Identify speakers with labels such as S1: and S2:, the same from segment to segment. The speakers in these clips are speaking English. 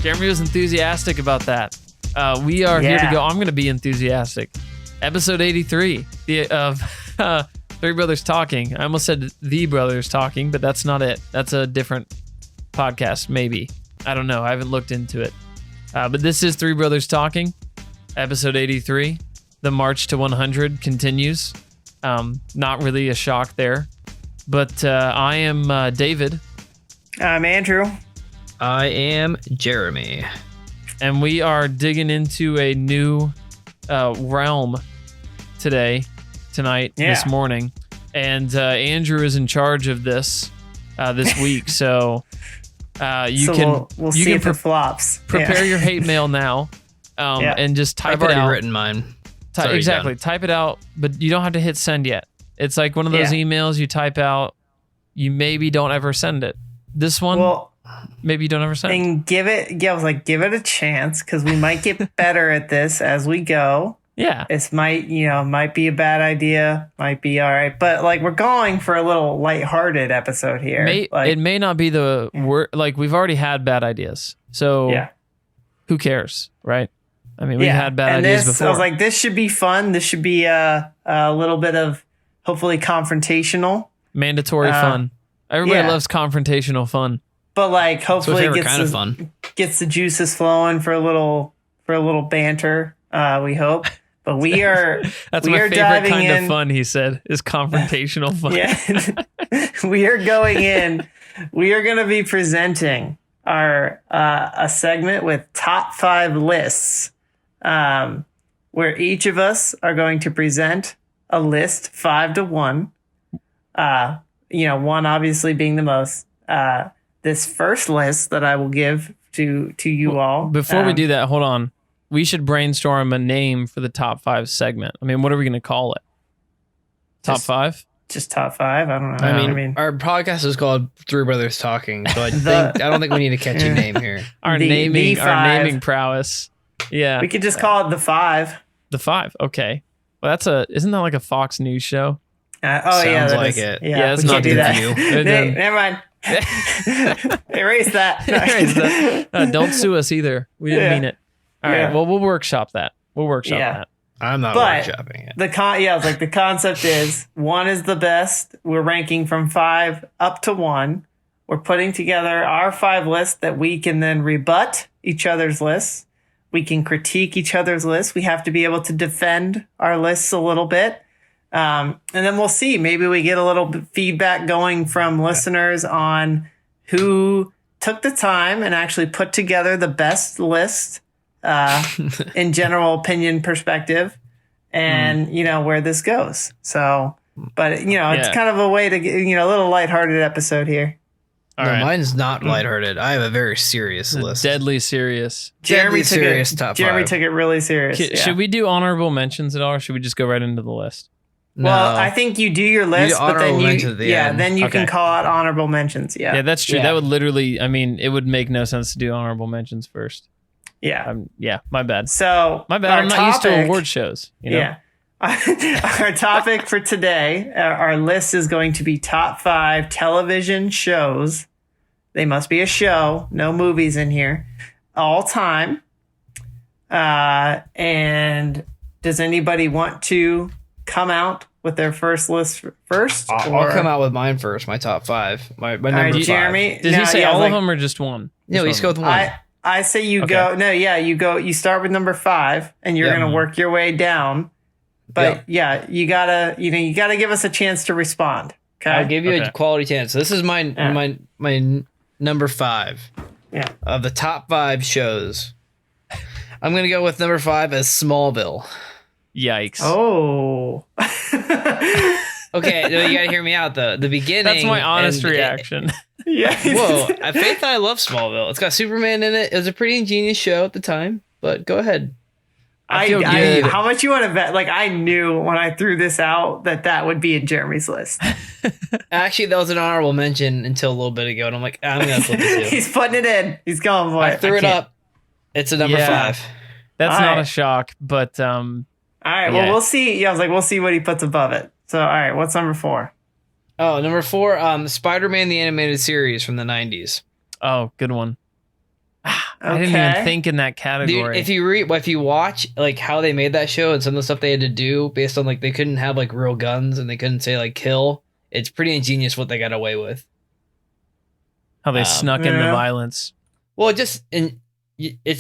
S1: Jeremy was enthusiastic about that. We are here to go. I'm going to be enthusiastic. Episode 83 of Three Brothers Talking. I almost said The Brothers Talking, but that's not it. That's a different podcast, maybe. I don't know. I haven't looked into it. But this is Three Brothers Talking, episode 83. The march to 100 continues. Not really a shock there. But I am David.
S2: I'm Andrew.
S3: I am Jeremy.
S1: And we are digging into a new realm tonight, this morning. And Andrew is in charge of this week. So
S2: we'll see if it flops.
S1: Prepare your hate mail now and just type it out.
S3: I've already written mine.
S1: Exactly. Type it out, but you don't have to hit send yet. It's like one of those emails you type out, you maybe don't ever send it. This one, maybe you don't ever send it.
S2: And give it a chance, because we might get better at this as we go.
S1: Yeah.
S2: This might be a bad idea, might be all right. But like, we're going for a little lighthearted episode here.
S1: It may not be the word, like we've already had bad ideas. So who cares, right? I mean, we've had bad ideas before.
S2: I was like, this should be fun. This should be a little bit of hopefully confrontational.
S1: Mandatory fun. Everybody loves confrontational fun.
S2: But like, hopefully it gets the juices flowing for a little banter, we hope. But we are
S1: That's my favorite kind of fun, he said, is confrontational fun.
S2: We are going in. We are going to be presenting our a segment with top 5 lists, where each of us are going to present a list 5 to 1. One obviously being the most. This first list that I will give to you all.
S1: Before we do that, hold on. We should brainstorm a name for the top 5 segment. I mean, what are we going to call it? Top 5?
S2: Just top 5. I don't know.
S3: I mean, our podcast is called Three Brothers Talking, so I don't think we need a catchy name here.
S1: Our naming prowess. Yeah,
S2: we could just call it the 5.
S1: The 5. Okay. Well, isn't that like a Fox News show?
S3: Sounds like it.
S2: Yeah,
S1: it's not
S2: do that.
S1: You.
S2: Never mind. Erase that.
S1: Don't sue us either. We didn't mean it. All right. Well, we'll workshop that. that.
S3: I'm not workshopping it.
S2: The concept is 1 is the best. We're ranking from 5 up to 1. We're putting together our 5 lists that we can then rebut each other's lists. We can critique each other's lists. We have to be able to defend our lists a little bit. And then we'll see. Maybe we get a little feedback going from listeners on who took the time and actually put together the best list in general opinion perspective, and where this goes. So, but it's kind of a way to get a little lighthearted episode here.
S3: All right. Mine's not lighthearted. I have a very serious list.
S1: Deadly serious.
S2: Jeremy took it really serious.
S1: Should we do honorable mentions at all, or should we just go right into the list?
S2: No. Well, I think you do your list, but then you can call out honorable mentions. Yeah,
S1: that's true. That would literally, it would make no sense to do honorable mentions first.
S2: Yeah.
S1: My bad.
S2: So
S1: my bad. I'm not used to award shows.
S2: Yeah. Our topic for today, our list is going to be top 5 television shows. They must be a show. No movies in here. All time. And does anybody want to come out with their first list first?
S3: I'll come out with mine first. My top 5. My number 5.
S2: Jeremy.
S1: Did he say all of them or just one?
S3: No, he's go with 1.
S2: I say you go. No, you go. You start with number 5, and you're going to work your way down. But you gotta give us a chance to respond. Okay,
S3: I'll give you a quality chance. So this is my number 5.
S2: Yeah.
S3: Of the top 5 shows, I'm gonna go with number 5 as Smallville.
S1: Yikes!
S2: Oh.
S3: Okay, you gotta hear me out though. The beginning.
S1: That's my honest reaction.
S2: Yeah.
S3: Whoa, Faith and I love Smallville. It's got Superman in it. It was a pretty ingenious show at the time. But go ahead.
S1: I feel good.
S2: How much you want to bet? Like, I knew when I threw this out that would be in Jeremy's list.
S3: Actually, that was an honorable mention until a little bit ago, and I'm like, I'm gonna flip it too.
S2: He's putting it in. He's going for it.
S3: I threw it up. It's a number 5.
S1: That's not a shock, but
S2: all right. Well, we'll see. Yeah, I was like, we'll see what he puts above it. So, all right, what's number 4?
S3: Oh, number 4, Spider-Man the Animated Series from the 90s.
S1: Oh, good one. I didn't even think in that category.
S3: Dude, if you watch like how they made that show and some of the stuff they had to do based on like they couldn't have like real guns and they couldn't say like kill, it's pretty ingenious what they got away with.
S1: How they snuck in the violence.
S3: Well, it's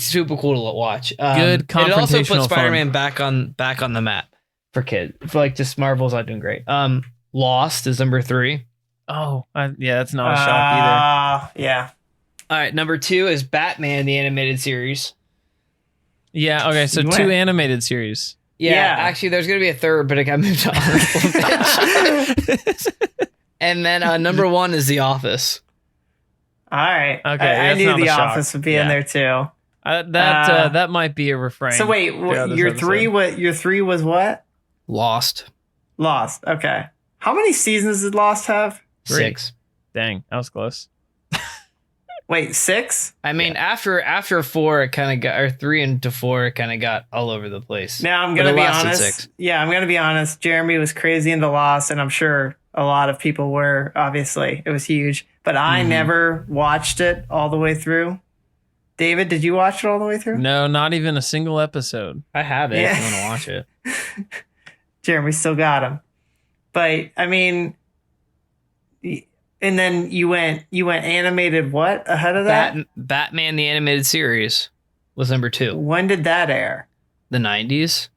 S3: super cool to watch.
S1: Good confrontational
S3: It also put
S1: fun.
S3: Spider-Man back on the map for kids. For like just Marvel's not doing great. Lost is number 3.
S1: Oh, yeah, that's not a shock either.
S2: Yeah.
S3: All right, number 2 is Batman the animated series.
S1: Yeah, okay, so 2 animated series.
S3: Yeah, actually, there's gonna be a third, but it got moved to honorable mention. And then number 1 is The Office.
S2: All right.
S1: Okay,
S2: I knew The
S1: shock.
S2: Office would be in there too.
S1: That might be a refrain.
S2: So wait, your 3 was what?
S3: Lost.
S2: Lost. Okay. How many seasons did Lost have?
S3: 6.
S1: Dang, that was close.
S2: Wait, 6?
S3: I mean, after 4, it kind of got, or 3 into 4, it kind of got all over the place.
S2: Now I'm gonna be honest. 6. Yeah, I'm gonna be honest. Jeremy was crazy into Lost, and I'm sure a lot of people were. Obviously, it was huge, but I never watched it all the way through. David, did you watch it all the way through?
S1: No, not even a single episode.
S3: I have it. If you want to watch it.
S2: Jeremy still got him, but I mean. And then you went animated what ahead of that?
S3: Batman the animated series was number 2.
S2: When did that air?
S3: The 90s.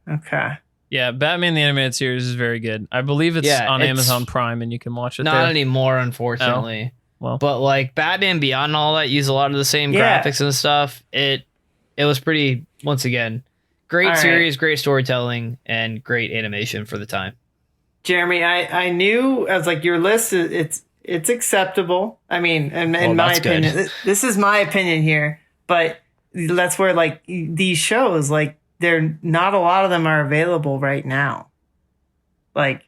S2: Okay.
S1: Yeah, Batman the animated series is very good. I believe it's on Amazon Prime and you can watch it
S3: not
S1: there.
S3: anymore, unfortunately.
S1: Oh, well.
S3: But like Batman Beyond and all that use a lot of the same graphics and stuff. It was pretty, once again, great series, great storytelling, and great animation for the time.
S2: Jeremy, I knew, I was like, your list it's acceptable. I mean, in my opinion, this is my opinion here, but that's where like these shows, like they're not a lot of them are available right now. Like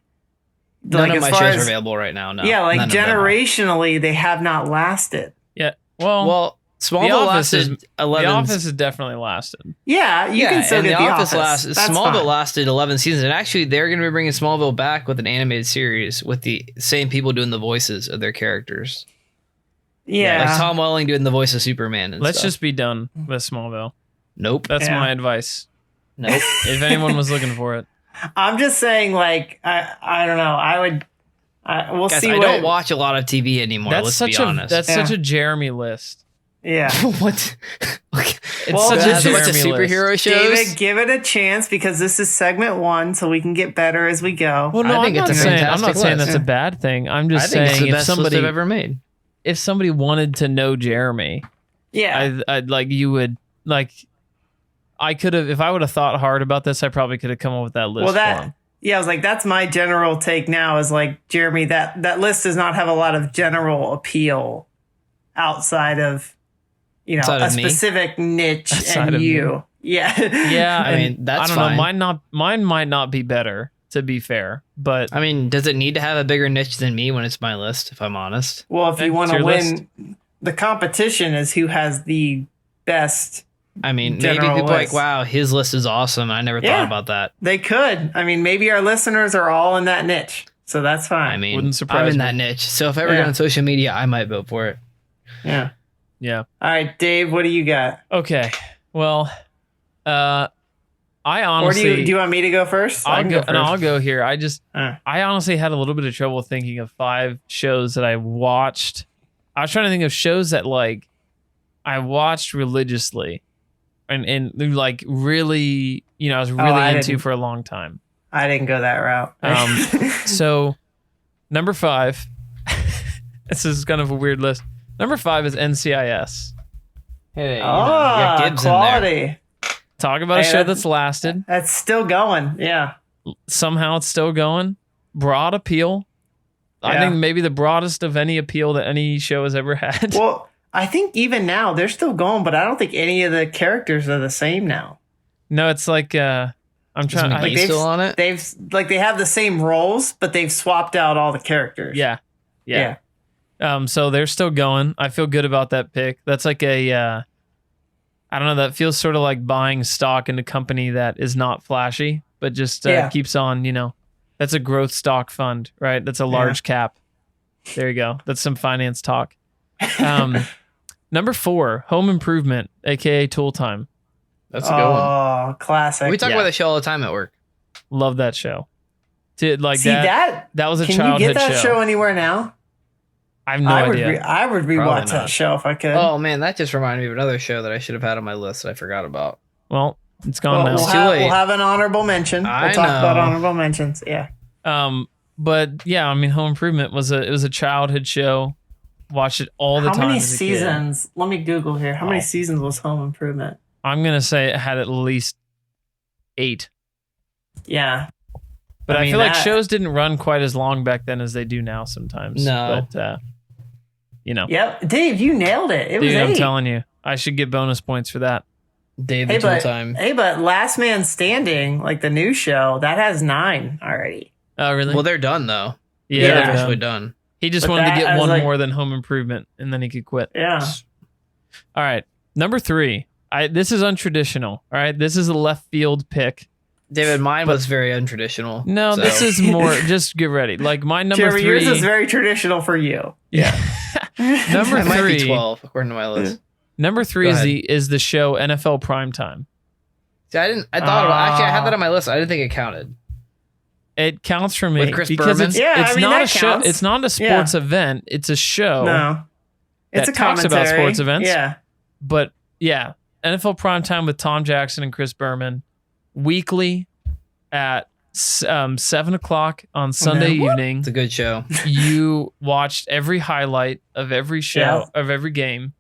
S3: none of my shows are available right now. No.
S2: Yeah, like generationally, they have not lasted.
S1: Yeah. Well,
S3: Smallville lasted 11.
S1: The Office has definitely lasted.
S2: Yeah, you can still get The Office.
S3: Smallville lasted 11 seasons, and actually, they're going to be bringing Smallville back with an animated series with the same people doing the voices of their characters.
S2: Yeah,
S3: like Tom Welling doing the voice of Superman. And
S1: Let's just be done with Smallville.
S3: Nope.
S1: That's my advice.
S3: Nope.
S1: If anyone was looking for it,
S2: I'm just saying. Like, I don't know. I would. We'll
S3: Guys,
S2: see.
S3: I don't watch a lot of TV anymore. Let's be honest.
S1: That's such a Jeremy list.
S2: Yeah.
S3: What?
S1: It's such a
S3: bunch of superhero shows.
S2: David, give it a chance because this is segment 1, so we can get better as we go.
S1: Well, no, I'm not saying that's a bad thing. I'm just saying
S3: it's the
S1: if
S3: best
S1: somebody
S3: list I've ever made.
S1: If somebody wanted to know Jeremy, I'd like you would like. I could have, if I would have thought hard about this, I probably could have come up with that list.
S2: Well,
S1: for him.
S2: Yeah, I was like, that's my general take now. Is like Jeremy, that list does not have a lot of general appeal outside of. A specific niche outside and you. Yeah.
S1: Yeah.
S3: I mean, that's
S1: I don't know. Mine might not be better, to be fair. But
S3: I mean, does it need to have a bigger niche than me when it's my list, if I'm honest?
S2: Well, if you want to win, the competition is who has the best.
S3: I mean, maybe people are like, wow, his list is awesome. I never thought about that.
S2: They could. I mean, maybe our listeners are all in that niche. So that's fine.
S3: I mean,
S1: wouldn't surprise
S3: I'm in
S1: me.
S3: that niche. So if ever on social media, I might vote for it.
S2: Yeah.
S1: Yeah.
S2: All right, Dave, what do you got?
S1: Okay. Well, I honestly.
S2: Or do you want me to go first?
S1: I'll go here. I honestly had a little bit of trouble thinking of 5 shows that I watched. I was trying to think of shows that like I watched religiously and like really, I was really into for a long time.
S2: I didn't go that route.
S1: So number 5, this is kind of a weird list. Number 5 is NCIS.
S3: Hey,
S2: Gibbs quality.
S1: Talk about a show that's lasted.
S2: That's still going. Yeah.
S1: Somehow it's still going. Broad appeal. Yeah. I think maybe the broadest of any appeal that any show has ever had.
S2: Well, I think even now they're still going, but I don't think any of the characters are the same now.
S1: No, it's like I'm trying.
S3: Like still on it.
S2: They have the same roles, but they've swapped out all the characters.
S1: Yeah. So they're still going. I feel good about that pick. That's like I don't know. That feels sort of like buying stock in a company that is not flashy, but just keeps on. That's a growth stock fund, right? That's a large cap. There you go. That's some finance talk. Number 4, Home Improvement, aka Tool Time.
S3: That's a good one.
S2: Oh, classic.
S3: We talk about the show all the time at work.
S1: Love that show. Like
S2: See that
S1: was a
S2: can
S1: childhood
S2: you get that show anywhere now?
S1: I have no idea.
S2: I would rewatch that show if I could.
S3: Oh man, that just reminded me of another show that I should have had on my list that I forgot about.
S1: Well, it's gone now.
S2: We'll have an honorable mention. We'll talk about honorable mentions. Yeah.
S1: But yeah, I mean, Home Improvement was a childhood show. Watched it all the time.
S2: How many seasons? Let me Google here. How many seasons was Home Improvement?
S1: I'm gonna say it had at least 8.
S2: Yeah.
S1: But I feel like shows didn't run quite as long back then as they do now sometimes.
S3: No.
S1: But,
S2: Yep. Dave, you nailed it. It was 8.
S1: I'm telling you. I should get bonus points for that.
S3: Dave, the Tool Time.
S2: Hey, but Last Man Standing, like the new show, that has 9 already.
S1: Oh, really?
S3: Well, they're done, though.
S1: Yeah,
S3: they're officially done.
S1: He just wanted to get one more than Home Improvement, and then he could quit.
S2: Yeah.
S1: All right. Number 3. This is untraditional. All right. This is a left field pick.
S3: David, mine was very untraditional.
S1: No, this is more. Just get ready. Like my number
S2: Jeremy,
S1: 3.
S2: yours is very traditional for you.
S1: Yeah. Number 3
S3: might be 12 according to my list.
S1: Number 3 is the show NFL Primetime.
S3: See, I thought about. Actually, I had that on my list. I didn't think it counted.
S1: It counts for me
S3: With Chris
S1: because
S3: Berman?
S1: it's not a show. It's not a sports event. It's a show.
S2: No, it's
S1: that
S2: a
S1: talks about
S2: commentary.
S1: sports events.
S2: Yeah,
S1: but yeah, NFL Primetime with Tom Jackson and Chris Berman, weekly at 7:00 on Sunday evening.
S3: It's a good show.
S1: You watched every highlight of every show of every game,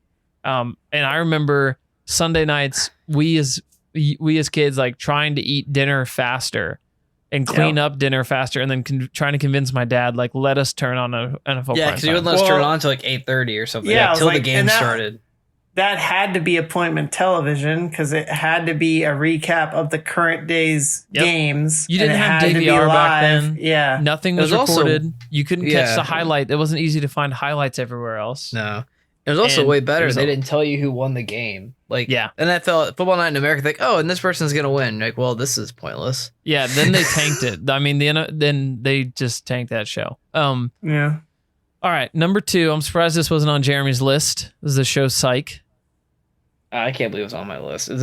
S1: and I remember Sunday nights we as kids like trying to eat dinner faster and clean up dinner faster, and then trying to convince my dad, like, let us turn on a NFL.
S3: Yeah, because he wouldn't let us turn it on until like 8:30 or something.
S2: Yeah,
S3: until the game started.
S2: That had to be appointment television because it had to be a recap of the current day's games.
S1: You didn't have DVR back then.
S2: Yeah,
S1: nothing was recorded. You couldn't catch the highlight. It wasn't easy to find highlights everywhere else.
S3: No. It was also way better. They didn't tell you who won the game. Like, NFL, Football Night in America, like, oh, and this person's going to win. Like, well, this is pointless.
S1: Yeah, then they tanked it. I mean, then they just tanked that show.
S2: Yeah.
S1: All right, number 2. I'm surprised this wasn't on Jeremy's list. This is the show Psych.
S3: I can't believe it's on my list. It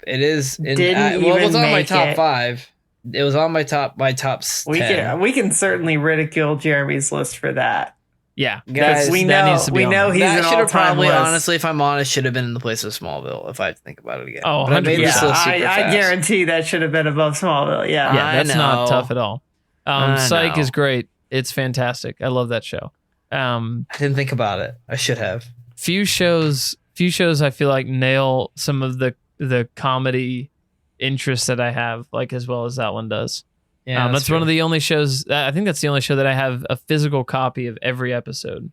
S3: is.
S2: Didn't
S3: well, it was on my
S2: make
S3: top
S2: it.
S3: 5. It was on my top 10.
S2: We can certainly ridicule Jeremy's list for that.
S1: Yeah,
S3: guys,
S2: we know he's
S3: that
S2: an
S3: should have
S2: all-time
S3: probably,
S2: list.
S3: honestly, if I'm honest, should have been in the place of Smallville. If I think about it again.
S1: Oh,
S3: but I made this list super
S2: I
S3: fast.
S2: guarantee that should have been above Smallville. Yeah,
S1: that's not tough at all. Psych
S3: know.
S1: is great. It's fantastic. I love that show.
S3: I didn't think about it. I should have.
S1: Few shows I feel like nail some of the comedy interests that I have, like as well as that one does.
S3: Yeah,
S1: that's one of the only shows. I think that's the only show that I have a physical copy of every episode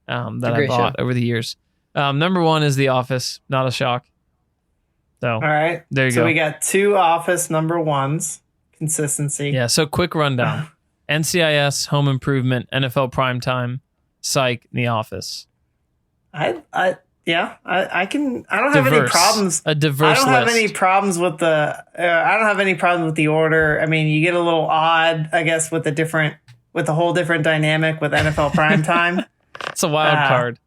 S1: that I bought over the years. Number 1 is The Office. Not a shock. So
S2: all right,
S1: there you go.
S2: So we got 2 Office number 1s. Consistency.
S1: Yeah. So quick rundown: NCIS, Home Improvement, NFL Primetime, Psych, and The Office.
S2: I can. I don't have any problems.
S1: A diverse
S2: I don't have
S1: list.
S2: any problems with the. I don't have any problems with the order. I mean, you get a little odd, I guess, with the whole different dynamic with NFL Primetime.
S1: It's a wild card.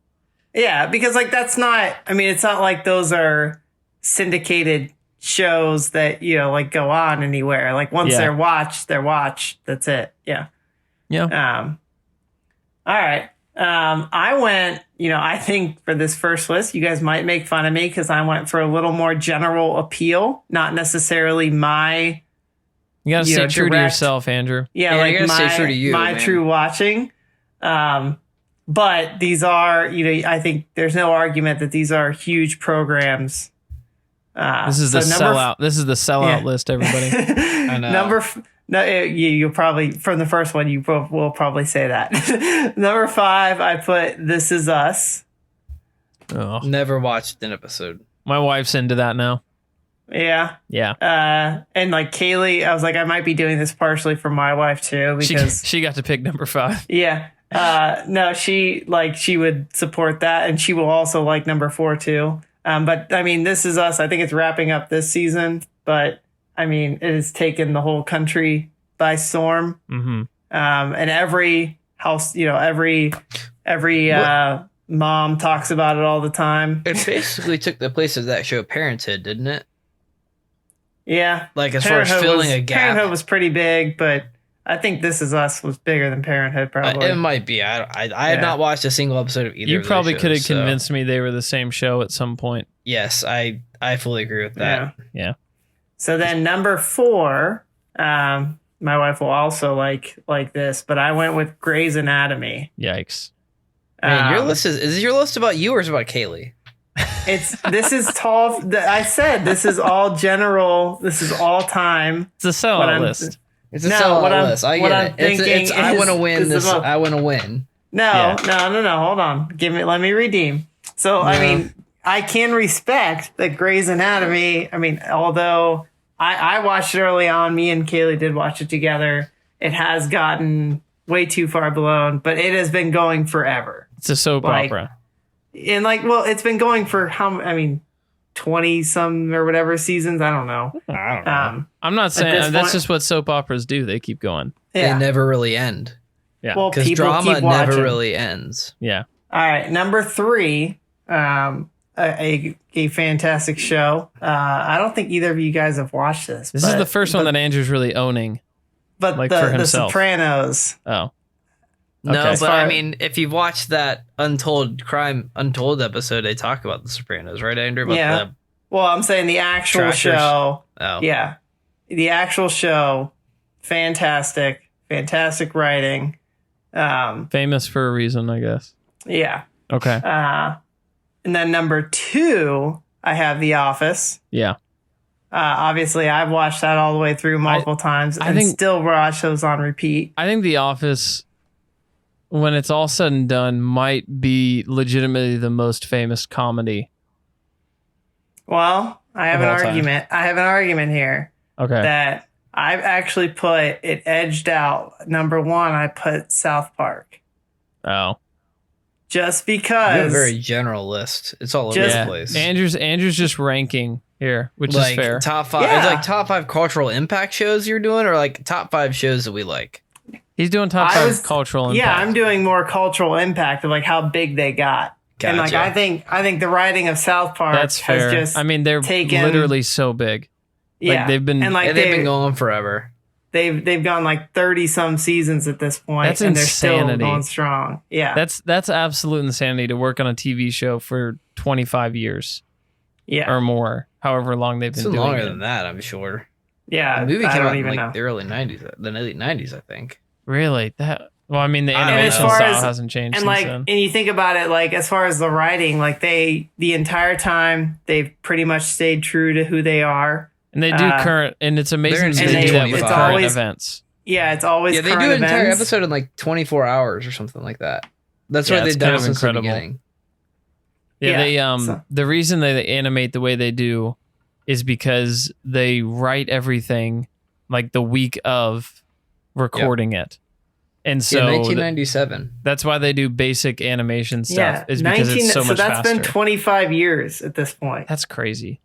S2: Yeah, because like that's not. I mean, it's not like those are syndicated shows that like go on anywhere. Like once they're watched, they're watched. That's it. Yeah.
S1: Yeah.
S2: All right. I went, I think for this first list, you guys might make fun of me because I went for a little more general appeal, not necessarily my.
S1: You got to stay true to yourself, Andrew.
S2: Yeah,
S3: you
S2: like
S3: gotta stay true to you,
S2: my
S3: man.
S2: true watching. But these are, I think there's no argument that these are huge programs.
S1: This is the sellout. This is the sellout list, everybody.
S3: I know.
S2: You'll probably, from the first one, you will probably say that. Number 5, I put This Is Us.
S1: Oh.
S3: Never watched an episode.
S1: My wife's into that now.
S2: Yeah.
S1: Yeah.
S2: And like Kaylee, I was like, I might be doing this partially for my wife too, because
S1: she got to pick number 5.
S2: Yeah. No, she would support that, and she will also like number 4 too. But I mean, This Is Us, I think it's wrapping up this season, but I mean, it has taken the whole country by storm.
S1: Mm-hmm.
S2: And every house, every Mom talks about it all the time.
S3: It basically took the place of that show Parenthood, didn't it?
S2: Yeah.
S3: Like as far as filling a gap.
S2: Parenthood was pretty big, but I think This Is Us was bigger than Parenthood, probably.
S3: It might be. I have not watched a single episode of either.
S1: You
S3: of
S1: probably
S3: those
S1: could have
S3: shows,
S1: convinced me they were the same show at some point.
S3: Yes, I fully agree with that.
S1: Yeah.
S2: So then number 4, my wife will also like this, but I went with Grey's Anatomy.
S1: Yikes.
S3: Man, your list is your list about you or is it about Kaylee?
S2: This is tall. I said this is all general. This is all time.
S1: It's a sellout list.
S3: It's a sellout list. I get it. It's I want to win this. I want to win.
S2: No. Hold on. Let me redeem. So, I mean, I can respect that Grey's Anatomy. I mean, although I watched it early on, me and Kaylee did watch it together. It has gotten way too far blown, but it has been going forever.
S1: It's a soap opera.
S2: And it's been going for 20 some or whatever seasons. I don't know.
S3: I don't know.
S1: I'm not saying that's just what soap operas do. They keep going.
S3: Yeah. They never really end.
S1: Yeah.
S2: Well,
S3: because drama never really ends.
S1: Yeah.
S2: All right. Number 3, a fantastic show. I don't think either of you guys have watched this.
S1: This is the first one that Andrew's really owning.
S2: But
S1: for
S2: the
S1: himself.
S2: Sopranos.
S1: Oh.
S3: No,
S1: Okay.
S3: but I mean, if you've watched that Untold episode, they talk about the Sopranos, right, Andrew? About
S2: Well, I'm saying the actual
S3: Trackers.
S2: show.
S3: Oh.
S2: Yeah. The actual show. Fantastic writing.
S1: Famous for a reason, I guess.
S2: Yeah.
S1: Okay.
S2: And then number 2, I have The Office.
S1: Yeah.
S2: Obviously, I've watched that all the way through multiple times and still watch those on repeat.
S1: I think The Office, when it's all said and done, might be legitimately the most famous comedy.
S2: Well, I have an argument. I have an argument here.
S1: Okay.
S2: That I've actually put it edged out. Number 1, I put South Park.
S1: Oh.
S2: Just
S3: You
S2: because.
S3: have a very general list. It's all over the place.
S1: Andrew's just ranking here, which is fair.
S3: Top 5.
S2: Yeah.
S3: It's like top 5 cultural impact shows you're doing, or like top 5 shows that we like.
S1: He's doing top 5 cultural impact.
S2: Yeah, I'm doing more cultural impact of like how big they got.
S3: Gotcha.
S2: And like I think the writing of South Park
S1: That's fair.
S2: has just
S1: I mean, they're literally so big.
S2: Yeah.
S1: Like they've been
S3: going forever.
S2: They've gone like 30 some seasons at this point.
S1: That's
S2: and
S1: insanity.
S2: They're still going strong. Yeah.
S1: That's absolute insanity to work on a TV show for 25 years.
S2: Yeah.
S1: Or more, however long they've been doing it.
S3: Longer than that, I'm sure.
S2: Yeah.
S3: The movie came out in
S2: even
S3: like the early 90s, the late 90s, I think.
S1: Really? Well, I mean, the animation style hasn't changed since then.
S2: And you think about it, like as far as the writing, like the entire time they've pretty much stayed true to who they are.
S1: And they do current, and it's amazing they do that with current events.
S2: Yeah, it's always
S3: they do an entire episode in like 24 hours or something like that. That's what they've done since the beginning.
S1: Yeah, the reason they animate the way they do is because they write everything like the week of recording it. And so
S3: 1997.
S1: That's why they do basic animation stuff. Is because it's so much faster.
S2: So that's been 25 years at this point.
S1: That's crazy.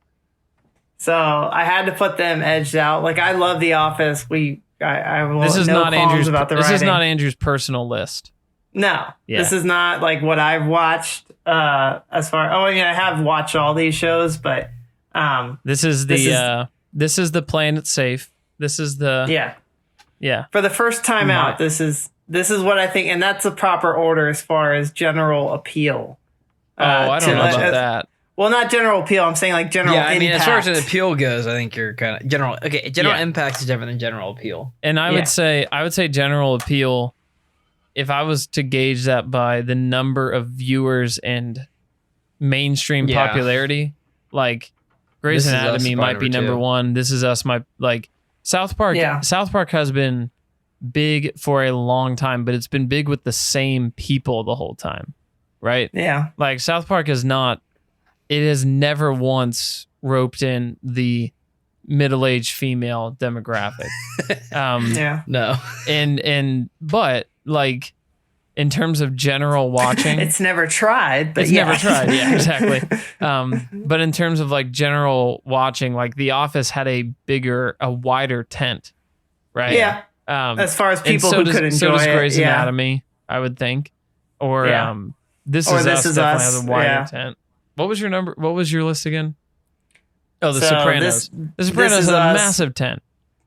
S2: So I had to put them edged out. Like I love The Office. I will
S1: this is
S2: no
S1: not
S2: qualms
S1: Andrew's.
S2: about the
S1: this
S2: writing.
S1: is not Andrew's personal list.
S2: No, this is not like what I've watched. As far I have watched all these shows, but
S1: this is the playing it safe. This is the yeah.
S2: For the first time out, this is what I think, and that's the proper order as far as general appeal.
S1: I don't know about that.
S2: Well, not general appeal. I'm saying like general impact.
S3: I mean, as far as an appeal goes, I think you're kind of general. Okay, general impact is different than general appeal.
S1: And I would say general appeal, if I was to gauge that by the number of viewers and mainstream popularity, like Grey's Anatomy might be number 1. This Is Us might like South Park.
S2: Yeah.
S1: South Park has been big for a long time, but it's been big with the same people the whole time, right?
S2: Yeah.
S1: Like South Park has never once roped in the middle-aged female demographic.
S2: No.
S1: But like in terms of general watching,
S2: it's never tried, but
S1: it's never tried. Yeah, exactly. But in terms of like general watching, like The Office had a wider tent, right?
S2: Yeah. As far as people who could enjoy
S1: so does
S2: it,
S1: Grey's Anatomy, I would think, or This
S2: Or
S1: Is
S2: This
S1: Us
S2: Is
S1: definitely
S2: Us,
S1: has a wider
S2: yeah.
S1: tent. What was your number? What was your list again? Oh, The
S2: So
S1: Sopranos. The
S2: This
S1: Sopranos
S2: Is
S1: has a
S2: Us.
S1: massive tent.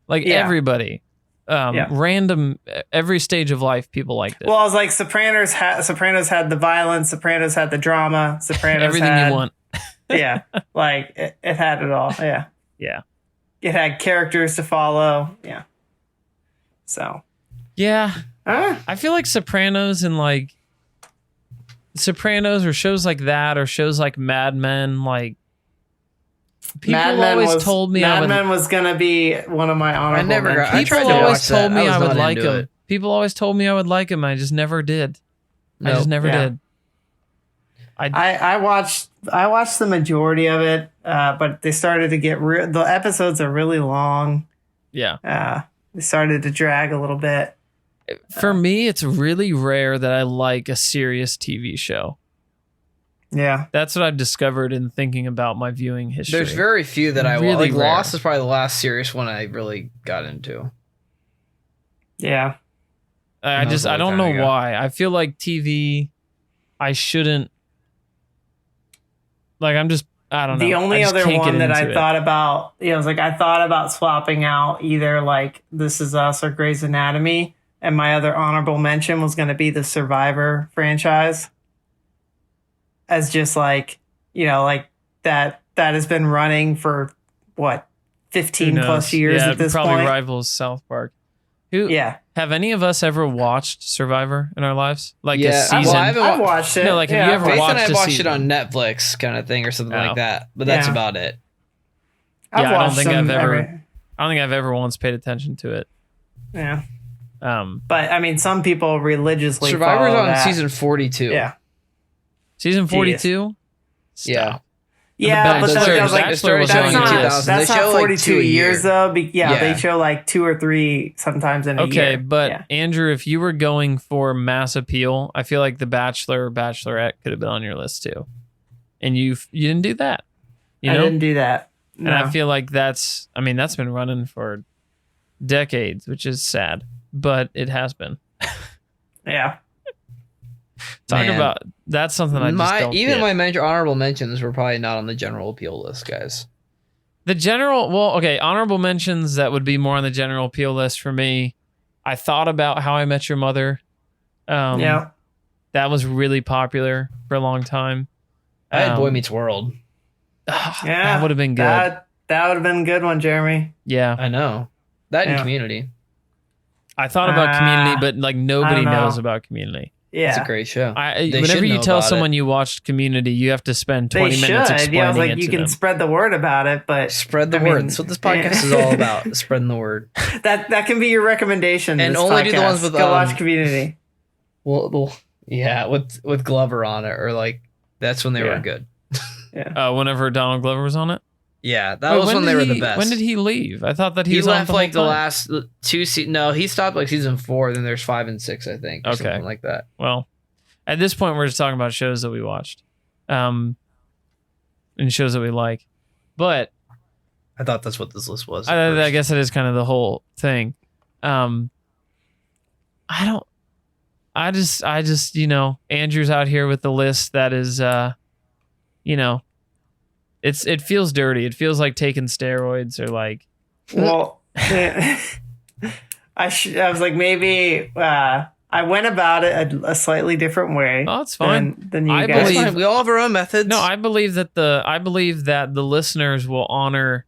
S1: Like
S2: Yeah.
S1: everybody, random, every stage of life, people liked it.
S2: Well, I was like, Sopranos had the violence. Sopranos had the drama. Sopranos
S1: Everything
S2: had,
S1: you want.
S2: Yeah, like it had it all. Yeah,
S1: Yeah.
S2: it had characters to follow. Yeah. So.
S1: Yeah. I feel like Sopranos and like Sopranos or shows like that or shows like Mad Men, like people always told me
S2: Mad Men was gonna be one of my honorable mentions.
S1: People always told me I would like them. People always told me I would like them. I just never did. I just never did.
S2: I watched the majority of it, but they started to get the episodes are really long.
S1: Yeah.
S2: They started to drag a little bit.
S1: For me, it's really rare that I like a serious TV show.
S2: Yeah.
S1: That's what I've discovered in thinking about my viewing history.
S3: There's very few that I
S1: Really
S3: like.
S1: rare.
S3: Lost is probably the last serious one I really got into.
S2: Yeah.
S1: I don't know why. I feel like TV, I shouldn't. Like, I'm just, I don't know.
S2: The only
S1: I just
S2: other
S1: can't
S2: one
S1: get
S2: that I
S1: into it.
S2: thought about, I was like, I thought about swapping out either like This Is Us or Grey's Anatomy. And my other honorable mention was going to be the Survivor franchise. As just like, like that has been running for what, 15 plus years at this
S1: probably
S2: point.
S1: rivals South Park.
S2: Yeah.
S1: Have any of us ever watched Survivor in our lives? Like a
S3: Yeah,
S1: season?
S3: well,
S2: I've watched it.
S1: No, like, have you ever
S3: Faith
S1: watched
S3: and I
S1: a
S3: watched
S1: season?
S3: it on Netflix kind of thing or something like that. But that's
S2: Yeah.
S3: about it.
S1: I don't
S2: watched
S1: think
S2: some
S1: I don't think I've ever once paid attention to it.
S2: Yeah.
S1: Um,
S2: But I mean, some people religiously
S3: Survivor's
S2: follow
S3: on
S2: that.
S3: season 42.
S2: Yeah.
S1: season 42?
S3: Yeah.
S2: Yeah, but
S1: Bachelor-
S2: I was like,
S1: Bachelor was
S2: that's
S1: on
S2: not,
S3: 2000.
S2: that's
S3: They show,
S2: not
S3: like,
S2: 42
S3: 2 a
S2: years
S3: year.
S2: though.
S3: Yeah.
S2: They show like 2 or 3 sometimes in a year.
S1: Okay, but
S2: Yeah.
S1: Andrew, if you were going for mass appeal, I feel like The Bachelor or Bachelorette could have been on your list too. And you didn't do that. You know?
S2: I didn't do that.
S1: And I feel like that's been running for decades, which is sad, but it has been.
S2: Yeah.
S1: Talk
S3: Man.
S1: about that's something I just don't get.
S3: my honorable mentions were probably not on the general appeal list, guys.
S1: Honorable mentions that would be more on the general appeal list for me. I thought about How I Met Your Mother.
S2: Yeah.
S1: That was really popular for a long time.
S3: I had Boy Meets World.
S2: Yeah.
S1: That would have been good.
S2: That would have been a good one, Jeremy.
S1: Yeah.
S3: I know. That and
S2: Yeah.
S3: Community.
S1: I thought about Community, but like nobody
S2: I don't know.
S1: knows about Community.
S2: Yeah.
S3: It's a great show.
S1: Whenever
S3: should
S1: you
S3: know
S1: tell
S3: about
S1: someone
S3: it.
S1: you watched Community, you have to spend 20
S2: They
S1: minutes
S2: should.
S1: explaining
S2: Yeah, I was like,
S1: it
S2: you
S1: to
S2: can
S1: them.
S2: spread the word about it, but
S3: Spread the
S2: I
S3: word.
S2: mean,
S3: That's what this podcast is all about. Spreading the word.
S2: that can be your recommendation.
S3: And
S2: this
S3: only do the
S2: podcast.
S3: ones with,
S2: Go watch Community.
S3: Well, yeah, with Glover on it, or like that's when they were good.
S1: Whenever Donald Glover was on it?
S3: Yeah, that was when they were the best.
S1: When did he leave? I thought that he was
S3: left
S1: on
S3: like the
S1: whole time.
S3: last 2 seasons. No, he stopped like season 4. Then there's 5 and 6, I think. Or
S1: Okay.
S3: something like that.
S1: Well, at this point, we're just talking about shows that we watched, and shows that we like. But
S3: I thought that's what this list was.
S1: I guess that is kind of the whole thing. I just Andrew's out here with the list that is, it feels dirty. It feels like taking steroids or like.
S2: Well, I was like, maybe I went about it a slightly different way.
S1: Oh, it's fine.
S2: Than you
S1: I
S2: guys.
S1: believe-
S3: Fine. We all have our own methods.
S1: No, I believe that the listeners will honor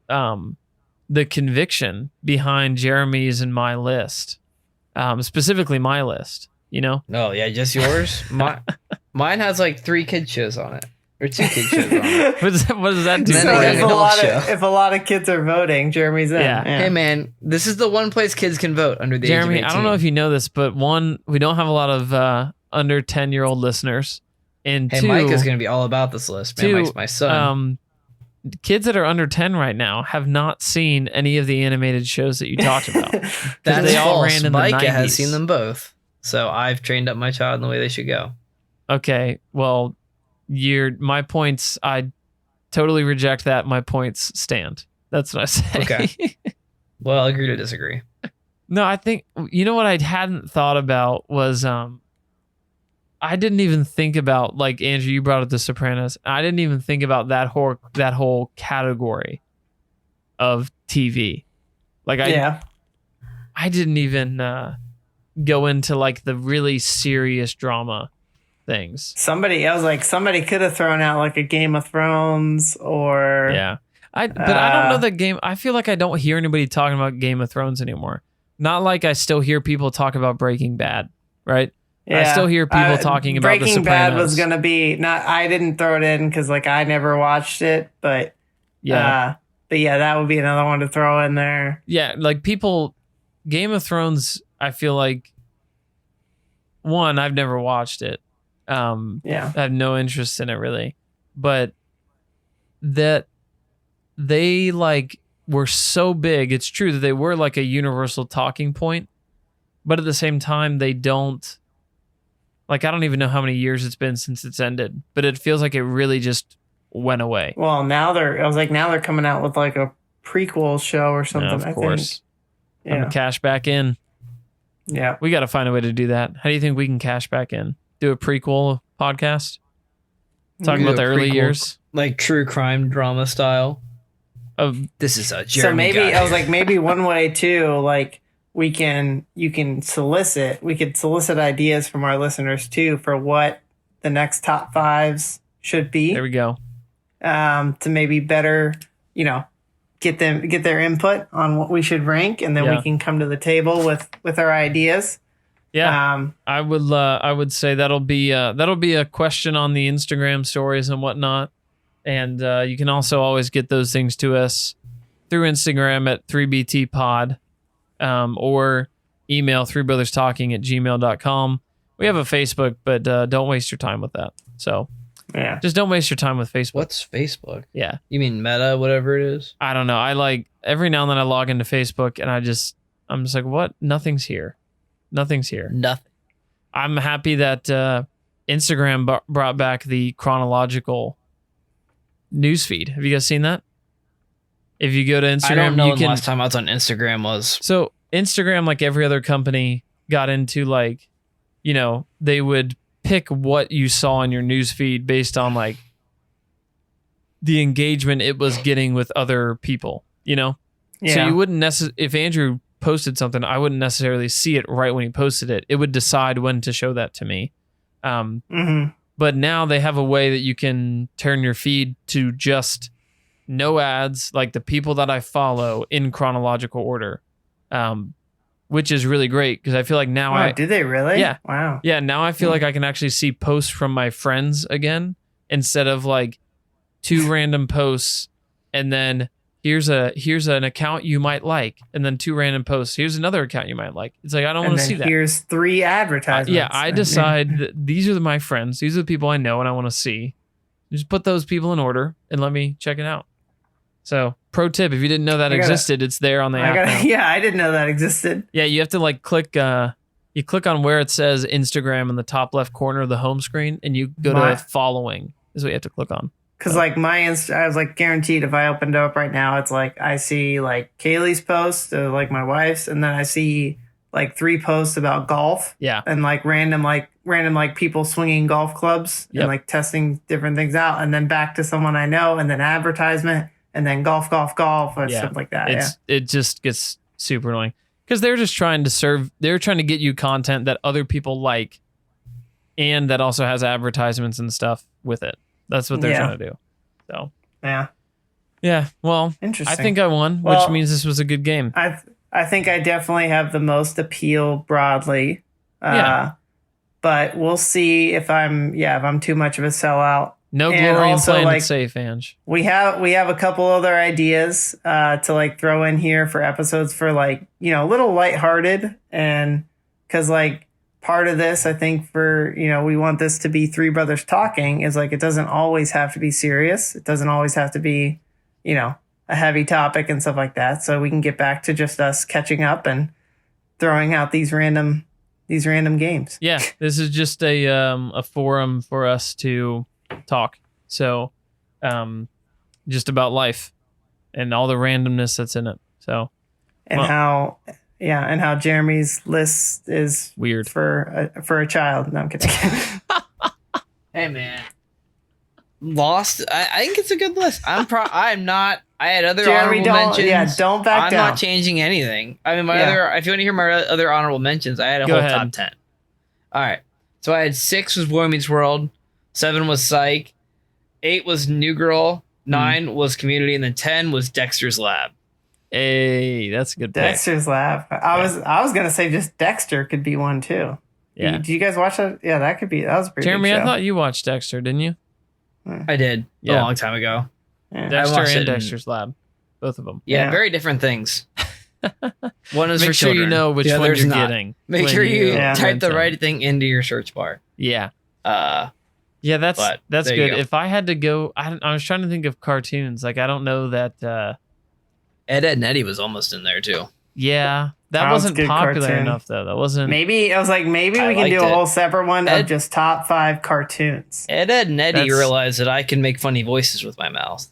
S1: the conviction behind Jeremy's and my list. Specifically my list,
S3: No, yeah, just yours. Mine has like 3 kid shows on it. Or 2 kid shows on it.
S1: What does that do?
S3: Then
S2: So
S3: I got
S2: if
S3: an adult show.
S2: if a lot of kids are voting, Jeremy's in.
S1: Yeah.
S3: Hey man, this is the one place kids can vote under the age of
S1: Jeremy,
S3: 18.
S1: I don't know if you know this, but one, we don't have a lot of under 10-year-old listeners. And
S3: Hey,
S1: two,
S3: Mike is going to be all about this list. Man, Mike's my son.
S1: Kids that are under 10 right now have not seen any of the animated shows that you talked about.
S3: That's
S1: they all
S3: false.
S1: ran in the
S3: Mike
S1: 90s.
S3: has seen them both. So I've trained up my child in the way they should go.
S1: Okay, well, my points, I totally reject that. My points stand. That's what I say.
S3: Okay. Well, agree to disagree.
S1: No, I think, what I hadn't thought about was, I didn't even think about, like, Andrew, you brought up The Sopranos. I didn't even think about that whole category of TV. Like, I didn't even go into like the really serious drama things.
S2: Somebody could have thrown out like a Game of Thrones or
S1: but I don't know that game. I feel like I don't hear anybody talking about Game of Thrones anymore. Not like I still hear people talk about Breaking Bad, right? Yeah, I still hear people talking about The Sopranos. Breaking Bad
S2: was gonna be not. I didn't throw it in because like I never watched it, but that would be another one to throw in there.
S1: Yeah, like people, Game of Thrones. I feel like one, I've never watched it. I have no interest in it really, but that they like were so big. It's true that they were like a universal talking point, but at the same time, they don't. Like, I don't even know how many years it's been since it's ended, but it feels like it really just went away.
S2: Well, now they're coming out with like a prequel show or something.
S1: Yeah, of course.
S2: Yeah.
S1: I'm gonna cash back in.
S2: Yeah.
S1: We got to find a way to do that. How do you think we can cash back in? Do a prequel podcast? Talking about the early years?
S3: Like true crime drama style. This is a Jeremy.
S2: So maybe guy. I was like, maybe one way too, like we could solicit ideas from our listeners too for what the next top fives should be.
S1: There we go.
S2: To maybe better, get their input on what we should rank, and then we can come to the table with our ideas.
S1: Yeah, I would say that'll be a question on the Instagram stories and whatnot, and you can also always get those things to us through Instagram at 3BTPod, or email 3brotherstalking@gmail.com. We have a Facebook, but don't waste your time with that. So just don't waste your time with Facebook.
S3: What's Facebook?
S1: Yeah,
S3: you mean Meta, whatever it is?
S1: I don't know. I like every now and then I log into Facebook and I'm just like, what? Nothing's here. Nothing's here.
S3: Nothing.
S1: I'm happy that Instagram brought back the chronological newsfeed. Have you guys seen that? If you go to Instagram,
S3: I don't know when the last time I was on Instagram was.
S1: So Instagram, like every other company, got into like, they would pick what you saw in your newsfeed based on like the engagement it was getting with other people, So you wouldn't necessarily, if Andrew posted something, I wouldn't necessarily see it right when he posted it. It would decide when to show that to me. But now they have a way that you can turn your feed to just no ads, like the people that I follow in chronological order, which is really great because I feel like now
S2: did they really?
S1: Yeah.
S2: Wow.
S1: Yeah. Now I feel like I can actually see posts from my friends again instead of like 2 random posts and then here's an account you might like, and then 2 random posts. Here's another account you might like. It's like, I don't want to see that.
S2: Here's 3 advertisements.
S1: I decide that these are my friends. These are the people I know and I want to see. Just put those people in order and let me check it out. So, pro tip, if you didn't know that existed, it's there on the app now.
S2: Yeah, I didn't know that existed.
S1: Yeah, you have to like click, you click on where it says Instagram in the top left corner of the home screen, and you go to following is what you have to click on.
S2: Because like I was like guaranteed if I opened it up right now, it's like I see like Kaylee's post, like my wife's, and then I see like 3 posts about golf.
S1: Yeah.
S2: And like random people swinging golf clubs and like testing different things out, and then back to someone I know, and then advertisement, and then golf, or stuff like that.
S1: It just gets super annoying because they're just trying to get you content that other people like, and that also has advertisements and stuff with it. That's what they're trying to do. So yeah. Well, interesting. I think I won, which means this was a good game.
S2: I think I definitely have the most appeal broadly. But we'll see if I'm too much of a sellout.
S1: No glory in playing it safe, Ange.
S2: We have a couple other ideas to like throw in here for episodes for like, a little lighthearted, and because like part of this, I think for, we want this to be 3 brothers talking, is like it doesn't always have to be serious. It doesn't always have to be, a heavy topic and stuff like that. So we can get back to just us catching up and throwing out these random games.
S1: Yeah, this is just a forum for us to talk. So just about life and all the randomness that's in it. So
S2: how Jeremy's list is
S1: weird
S2: for a child. No, I'm kidding.
S3: Hey man, Lost. I think it's a good list. I'm not. I had other honorable mentions.
S2: Yeah, don't back down.
S3: I'm not changing anything. I mean, if you want to hear my other honorable mentions, I had a whole top 10. All right. So I had 6 was Boy Meets World, 7 was Psych, 8 was New Girl, 9 was Community, and then 10 was Dexter's Lab.
S1: Hey, that's a good pick.
S2: Dexter's Lab. I was gonna say just Dexter could be one too.
S1: Yeah.
S2: Did you guys watch that? Yeah, that was a pretty
S1: Jeremy,
S2: good show.
S1: I thought you watched Dexter, didn't you?
S3: I did a long time ago.
S2: Yeah.
S1: Dexter and Dexter's Lab, both of them.
S3: Yeah, very different things. One is
S1: Make
S3: for
S1: sure
S3: children.
S1: you know which one you're getting.
S3: Make sure you type the right thing into your search bar.
S1: Yeah. Yeah, that's good. If I had to go, I was trying to think of cartoons. Like, I don't know that.
S3: Ed, Edd, and Eddy was almost in there too.
S1: Yeah, that wasn't popular enough though. That wasn't.
S2: Maybe I was like, maybe we can do a whole separate one of just top 5 cartoons.
S3: Ed, Edd, and Eddy realized that I can make funny voices with my mouth.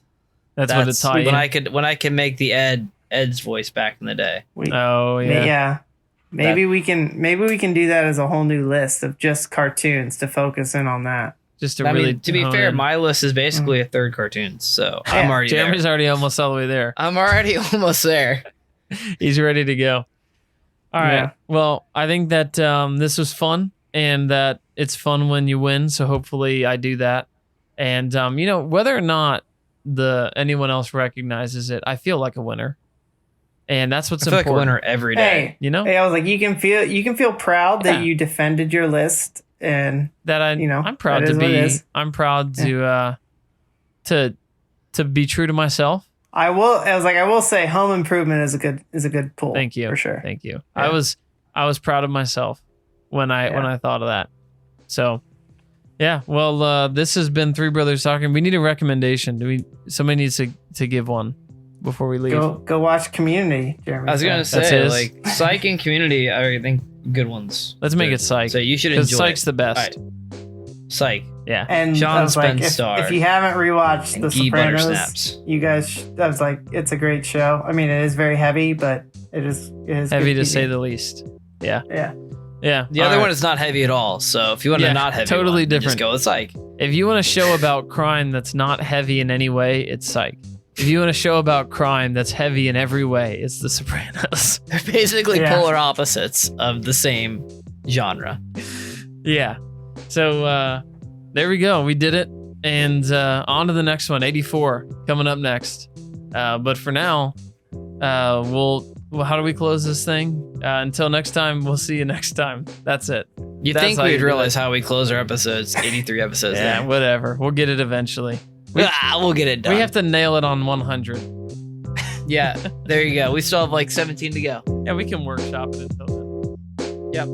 S1: That's what it's taught you.
S3: When I can make the Ed's voice back in the day.
S2: Maybe we can do that as a whole new list of just cartoons to focus in on that.
S1: Just to to
S3: be fair, my list is basically a third cartoon, so I'm already
S1: Jeremy's already almost all the way there.
S3: I'm already almost there.
S1: He's ready to go. All right. Yeah. Well, I think that this was fun, and that it's fun when you win. So hopefully I do that. And whether or not anyone else recognizes it, I feel like a winner. And that's what's important.
S3: I feel like a winner every day.
S2: Hey, I was like, you can feel proud that you defended your list. And
S1: that I'm proud to be. I'm proud to be true to myself.
S2: I will say Home Improvement is a good pull.
S1: Thank you.
S2: For sure.
S1: Thank you. Yeah. I was proud of myself when I thought of that. So yeah, well, this has been Three Brothers Talking. We need a recommendation. Somebody needs to give one before we leave.
S2: Go watch Community, Jeremy.
S3: I was gonna say, like, Psych and Community, I think good ones.
S1: Let's make it Psych.
S3: So you should enjoy
S1: Psych's the best.
S3: Right. Psych.
S1: Yeah.
S2: And
S3: Sean Spencer.
S2: if you haven't rewatched The Sopranos, you guys, I was like, it's a great show. I mean, it is very heavy, but it is
S1: heavy to say the least. Yeah.
S2: Yeah.
S1: Yeah.
S3: The other one is not heavy at all. So if you want a not heavy
S1: totally
S3: one,
S1: different.
S3: Just go with Psych.
S1: If you want a show about crime that's not heavy in any way, it's Psych. If you want a show about crime that's heavy in every way, it's The Sopranos.
S3: They're basically polar opposites of the same genre.
S1: Yeah. So there we go. We did it. And on to the next one, 84, coming up next. But for now, how do we close this thing? Until next time, we'll see you next time. That's it.
S3: You'd think we'd realize how we close our episodes, 83 episodes.
S1: Yeah, whatever. We'll get it eventually.
S3: We'll get it done.
S1: We have to nail it on 100.
S3: Yeah, there you go. We still have like 17 to go.
S1: Yeah, we can workshop it until then. Yep.